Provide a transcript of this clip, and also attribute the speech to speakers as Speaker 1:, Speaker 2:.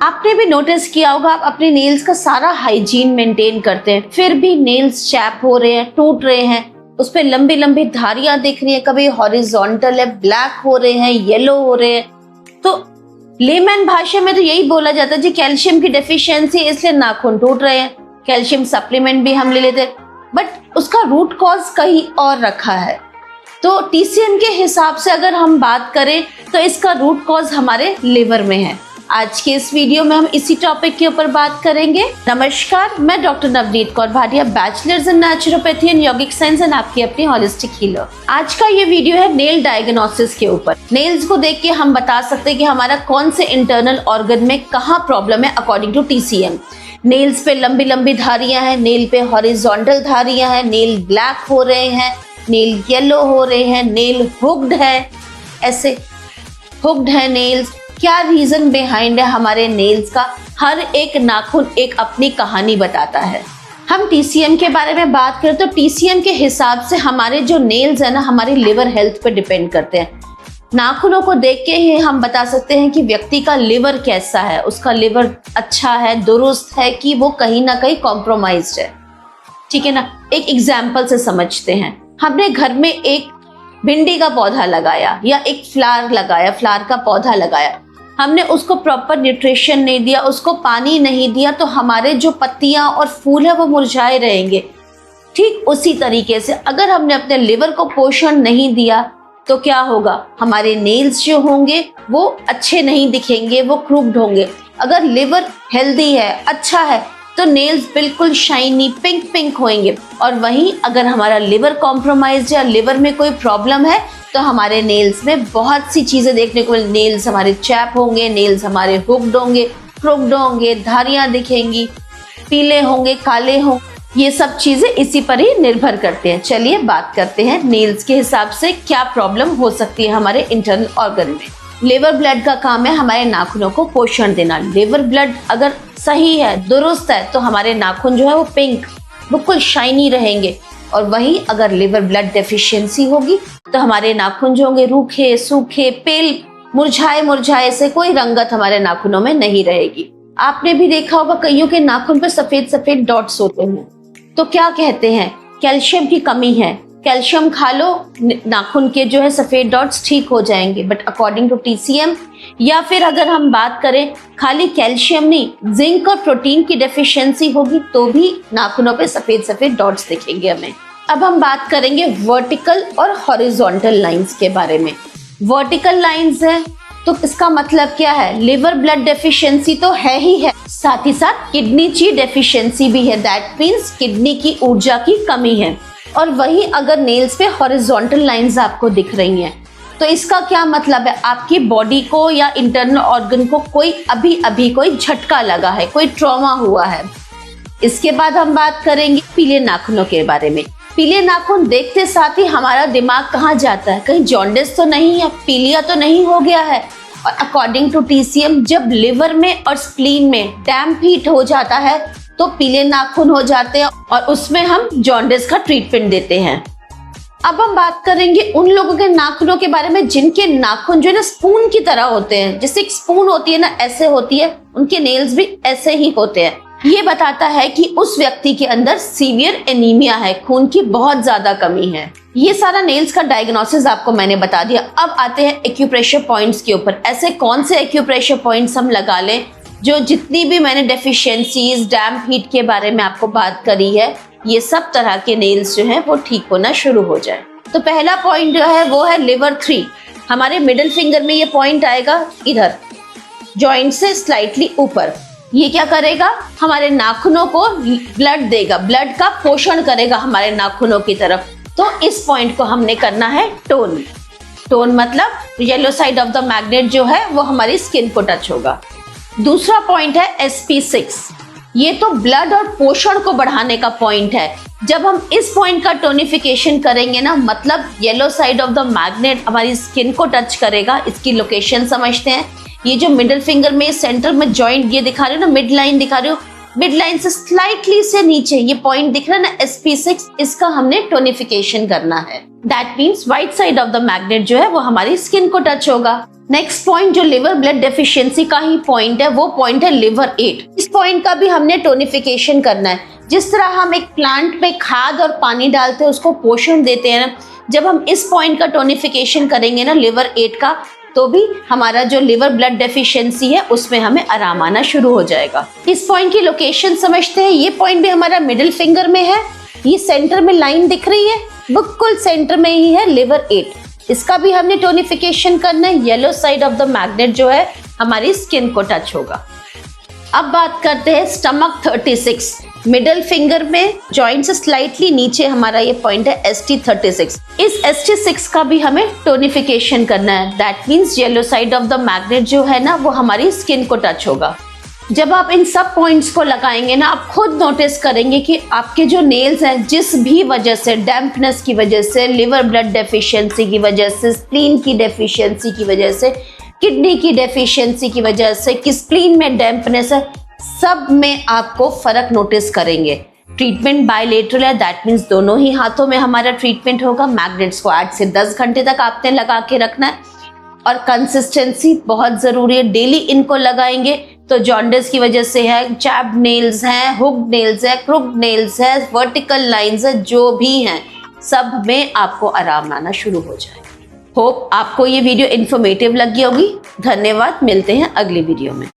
Speaker 1: आपने भी नोटिस किया होगा, आप अपने नेल्स का सारा हाइजीन मेंटेन करते हैं, फिर भी नेल्स चैप हो रहे हैं, टूट रहे हैं, उस पे लंबी लंबी धारियां दिख रही हैं, कभी हॉरिजॉन्टल है, ब्लैक हो रहे हैं, येलो हो रहे हैं। तो लेमैन भाषा में तो यही बोला जाता है जी कैल्शियम की डेफिशिएंसी इसलिए नाखून टूट रहे हैं, कैल्शियम सप्लीमेंट भी हम ले लेते हैं, बट उसका रूट कॉज कहीं और रखा है। तो टीसीएम के हिसाब से अगर हम बात करें तो इसका रूट कॉज हमारे लिवर में है। आज के इस वीडियो में हम इसी टॉपिक के ऊपर बात करेंगे। नमस्कार, मैं doctor Navneet Kaur Bhatia, bachelors in naturopathy and yogic science and आपकी अपनी होलिस्टिक हीलर। आज का ये वीडियो है नेल डायग्नोसिस के ऊपर। नेल्स को देख के हम बता सकते हैं कि हमारा कौन से इंटरनल ऑर्गन में कहाँ प्रॉब्लम है अकॉर्डिंग टू टीसीएम। नेल्स पे लंबी लंबी धारियां हैं, नेल पे हॉरिजॉन्टल धारियां हैं, नेल ब्लैक हो रहे हैं, नेल येलो हो रहे हैं, नेल हुक्ड है, ऐसे हुक्ड है नेल्स। क्या रीजन बिहाइंड है हमारे नेल्स का? हर एक नाखून एक अपनी कहानी बताता है। हम टीसीएम के बारे में बात करें तो टीसीएम के हिसाब से हमारे जो नेल्स है ना, हमारी लिवर हेल्थ पर डिपेंड करते हैं। नाखूनों को देख के ही हम बता सकते हैं कि व्यक्ति का लिवर कैसा है, उसका लिवर अच्छा है, दुरुस्त है कि वो कहीं ना कहीं कॉम्प्रोमाइज्ड है। ठीक है ना, एक एग्जाम्पल से समझते हैं। हमने घर में एक भिंडी का पौधा लगाया या एक फ्लावर लगाया, फ्लावर का पौधा लगाया, हमने उसको प्रॉपर न्यूट्रिशन नहीं दिया, उसको पानी नहीं दिया, तो हमारे जो पत्तियां और फूल है वो मुरझाए रहेंगे। ठीक उसी तरीके से अगर हमने अपने लिवर को पोषण नहीं दिया तो क्या होगा, हमारे नेल्स जो होंगे वो अच्छे नहीं दिखेंगे, वो क्रूक्ड होंगे। अगर लिवर हेल्दी है, अच्छा है, तो नेल्स बिल्कुल शाइनी पिंक पिंक होंगे। और वहीं अगर हमारा लिवर कॉम्प्रोमाइज या लिवर में कोई प्रॉब्लम है तो हमारे नेल्स में बहुत सी चीजें देखने को मिल, नेल्स हमारे चैप होंगे, नेल्स हमारे हुक्ड होंगे, क्रूक्ड होंगे, धारियां दिखेंगी, पीले होंगे, काले होंगे। ये सब चीजें इसी पर ही निर्भर करते हैं। चलिए बात करते हैं नेल्स के हिसाब से क्या प्रॉब्लम हो सकती है हमारे इंटरनल ऑर्गन में। लिवर ब्लड का काम है हमारे नाखूनों को पोषण देना। लिवर ब्लड अगर सही है, दुरुस्त है, तो हमारे नाखून जो है वो पिंक बिल्कुल शाइनी रहेंगे। और वहीं अगर लिवर ब्लड डेफिशिएंसी होगी तो हमारे नाखून जो होंगे रूखे, सूखे, पेल, मुरझाए मुरझाए से कोई रंगत हमारे नाखूनों में नहीं रहेगी। आपने भी देखा होगा कईयों के नाखून पे सफेद सफेद डॉट्स होते हैं, तो क्या कहते हैं, कैल्शियम की कमी है, कैल्शियम खा लो, नाखून के जो है सफेद डॉट्स ठीक हो जाएंगे। बट अकॉर्डिंग टू टीसीएम, या फिर अगर हम बात करें खाली कैल्शियम नहीं, जिंक और प्रोटीन की डेफिशिएंसी होगी तो भी नाखूनों पे सफेद सफेद डॉट्स दिखेंगे हमें। अब हम बात करेंगे वर्टिकल और हॉरिजॉन्टल लाइंस के बारे में। वर्टिकल लाइंस है तो इसका मतलब क्या है, लिवर ब्लड डेफिशिएंसी तो है ही है, साथ ही साथ किडनी की डेफिशिएंसी भी है। दैट मीन्स किडनी की ऊर्जा की कमी है। और वहीं अगर नेल्स पे हॉरिजॉन्टल लाइंस आपको दिख रही हैं तो इसका क्या मतलब है, आपकी बॉडी को या इंटरनल ऑर्गन को कोई अभी कोई झटका लगा है, कोई ट्रॉमा हुआ है। इसके बाद हम बात करेंगे पीले नाखूनों के बारे में। पीले नाखून देखते साथ ही हमारा दिमाग कहाँ जाता है, कहीं जॉन्डिस तो नहीं है, पीलिया तो नहीं हो गया है। और अकॉर्डिंग टू टीसीएम जब लिवर में और स्प्लीन में डैम्प हीट हो जाता है तो पीले नाखून हो जाते हैं और उसमें हम जॉन्डिस का ट्रीटमेंट देते हैं। अब हम बात करेंगे उन लोगों के नाखूनों के बारे में जिनके नाखून जो है ना स्पून की तरह होते हैं, जैसे एक स्पून होती है ना, ऐसे होती है, उनके नेल्स भी ऐसे ही होते हैं। ये बताता है कि उस व्यक्ति के अंदर सीवियर एनीमिया है, खून की बहुत ज्यादा कमी है। ये सारा नेल्स का डायग्नोसिस आपको मैंने बता दिया। अब आते हैं एक्यूप्रेशर पॉइंट्स के ऊपर। ऐसे कौन से एक्यूप्रेशर पॉइंट्स हम लगा लें जो जितनी भी मैंने डेफिशिएंसीज, डैम्प हीट के बारे में आपको बात करी है, ये सब तरह के नेल्स जो हैं वो ठीक होना शुरू हो जाए। तो पहला पॉइंट जो है वो है लिवर 3। हमारे मिडिल फिंगर में ये पॉइंट आएगा, इधर जॉइंट से स्लाइटली ऊपर। ये क्या करेगा, हमारे नाखूनों को ब्लड देगा, ब्लड का पोषण करेगा हमारे नाखूनों की तरफ। तो इस पॉइंट को हमने करना है टोन। टोन मतलब yellow side of the magnet जो है वो हमारी स्किन को टच होगा। दूसरा पॉइंट है SP6। ये तो ब्लड और पोषण को बढ़ाने का पॉइंट है। जब हम इस पॉइंट का टोनिफिकेशन करेंगे ना, मतलब yellow side of the magnet हमारी स्किन को टच करेगा। इसकी लोकेशन समझते हैं। ये जो मिडिल फिंगर में सेंटर में जॉइंट ये दिखा रही हो ना, मिड लाइन दिखा रही हो, मिड लाइन से स्लाइटली से नीचे ये पॉइंट दिख रहा है ना SP6, इसका हमने टोनिफिकेशन करना है। That means right side of the magnet जो है वो हमारी स्किन को टच होगा। नेक्स्ट पॉइंट जो लिवर ब्लड डेफिशिएंसी का ही पॉइंट है, वो पॉइंट है लिवर 8। इस पॉइंट का भी हमने टोनिफिकेशन करना है। जिस तरह हम एक प्लांट में खाद और पानी डालते हैं, उसको पोषण देते हैं ना, जब हम इस पॉइंट का टोनिफिकेशन करेंगे ना लिवर 8 का, तो भी हमारा जो लिवर ब्लड डेफिशिएंसी है उसमें हमें आराम आना शुरू हो जाएगा। इस पॉइंट की लोकेशन समझते हैं। ये पॉइंट भी हमारा मिडिल फिंगर में है। ये सेंटर में लाइन दिख रही है, बिल्कुल सेंटर में ही है लिवर 8। इसका भी हमने टोनिफिकेशन करना है। Yellow side of the magnet जो है हमारी स्किन को टच होगा। अब बात करते हैं स्टमक 36। मिडल फिंगर में जॉइंट से स्लाइटली नीचे हमारा ये पॉइंट है ST36। इस ST6 का भी हमें टोनिफिकेशन करना है। That means yellow side of the magnet जो है ना, वो हमारी स्किन को टच होगा। जब आप इन सब पॉइंट्स को लगाएंगे ना, आप खुद नोटिस करेंगे कि आपके जो नेल्स हैं, जिस भी वजह से, डैम्पनेस की वजह से, लिवर ब्लड डेफिशिएंसी की वजह से, स्प्लीन की डेफिशिएंसी की वजह से, किडनी की डेफिशिएंसी की वजह से, कि स्प्लीन में डैम्पनेस है, सब में आपको फर्क नोटिस करेंगे। ट्रीटमेंट बायलेटरल है, दैट मीन्स दोनों ही हाथों में हमारा ट्रीटमेंट होगा। मैग्नेट्स को 8 से 10 घंटे तक आपने लगा के रखना है और कंसिस्टेंसी बहुत ज़रूरी है। डेली इनको लगाएंगे तो जॉन्डिस की वजह से है, चैप्ड नेल्स हैं, हुक्ड नेल्स है, क्रुक्ड नेल्स है, वर्टिकल लाइंस है, जो भी हैं, सब में आपको आराम आना शुरू हो जाएगा। होप आपको ये वीडियो इन्फॉर्मेटिव लगी होगी। धन्यवाद, मिलते हैं अगली वीडियो में।